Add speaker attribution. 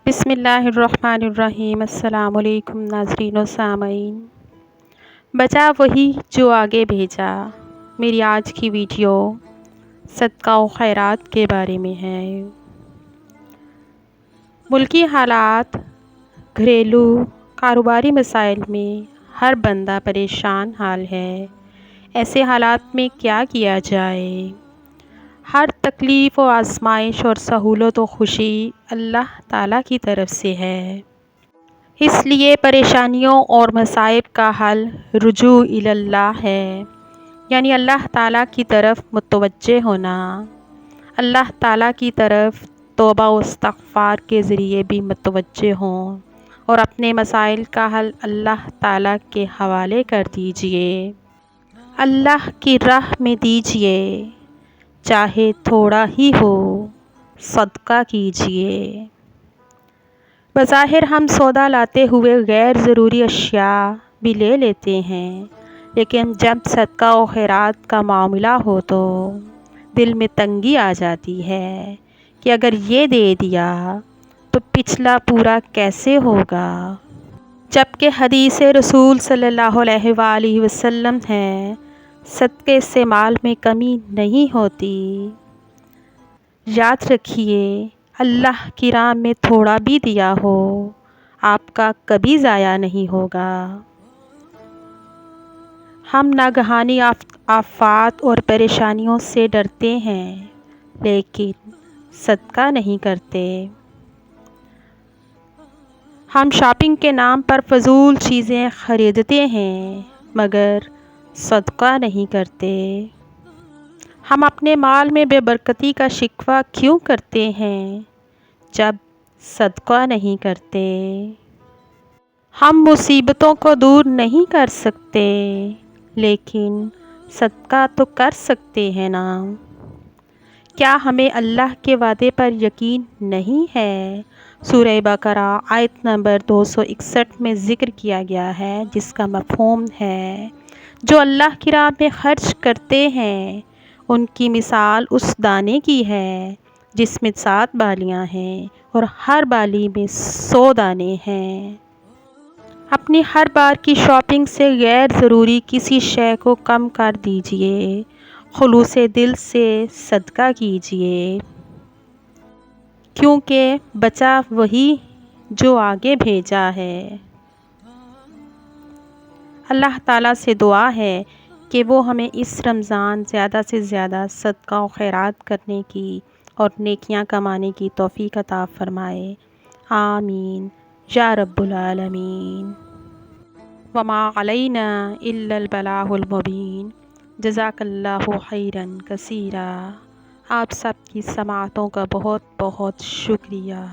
Speaker 1: بسم اللہ الرحمن الرحیم۔ السلام علیکم ناظرین و سامعین۔ بچا وہی جو آگے بھیجا۔ میری آج کی ویڈیو صدقہ و خیرات کے بارے میں ہے۔ ملکی حالات، گھریلو کاروباری مسائل میں ہر بندہ پریشان حال ہے۔ ایسے حالات میں کیا کیا جائے؟ ہر تکلیف و آزمائش اور سہولت و خوشی اللہ تعالیٰ کی طرف سے ہے۔ اس لیے پریشانیوں اور مصائب کا حل رجوع اللہ ہے، یعنی اللہ تعالیٰ کی طرف متوجہ ہونا۔ اللہ تعالیٰ کی طرف توبہ و استغفار کے ذریعے بھی متوجہ ہوں اور اپنے مسائل کا حل اللہ تعالیٰ کے حوالے کر دیجئے۔ اللہ کی راہ میں دیجئے، چاہے تھوڑا ہی ہو، صدقہ کیجئے۔ بظاہر ہم سودا لاتے ہوئے غیر ضروری اشیاء بھی لے لیتے ہیں، لیکن جب صدقہ و خیرات کا معاملہ ہو تو دل میں تنگی آ جاتی ہے کہ اگر یہ دے دیا تو پچھلا پورا کیسے ہوگا؟ جبکہ حدیث رسول صلی اللہ علیہ وآلہ وسلم ہے، صدقے سے مال میں کمی نہیں ہوتی۔ یاد رکھیے، اللہ کی راہ میں تھوڑا بھی دیا ہو، آپ کا کبھی ضائع نہیں ہوگا۔ ہم ناگہانی آفات اور پریشانیوں سے ڈرتے ہیں، لیکن صدقہ نہیں کرتے۔ ہم شاپنگ کے نام پر فضول چیزیں خریدتے ہیں، مگر صدقہ نہیں کرتے۔ ہم اپنے مال میں بے برکتی کا شکوہ کیوں کرتے ہیں، جب صدقہ نہیں کرتے؟ ہم مصیبتوں کو دور نہیں کر سکتے، لیکن صدقہ تو کر سکتے ہیں نا۔ کیا ہمیں اللہ کے وعدے پر یقین نہیں ہے؟ سورہ بقرہ آیت نمبر 261 میں ذکر کیا گیا ہے، جس کا مفہوم ہے، جو اللہ کی راہ میں خرچ کرتے ہیں ان کی مثال اس دانے کی ہے جس میں 7 بالیاں ہیں اور ہر بالی میں 100 دانے ہیں۔ اپنی ہر بار کی شاپنگ سے غیر ضروری کسی شے کو کم کر دیجئے، خلوص دل سے صدقہ کیجئے، کیونکہ بچا وہی جو آگے بھیجا ہے۔ اللہ تعالیٰ سے دعا ہے کہ وہ ہمیں اس رمضان زیادہ سے زیادہ صدقہ و خیرات کرنے کی اور نیکیاں کمانے کی توفیق عطا فرمائے۔ آمین یا رب العالمین۔ وما علینا الا البلاغ المبین۔ جزاک اللہ خیرا کثیرا۔ آپ سب کی سماعتوں کا بہت بہت شکریہ۔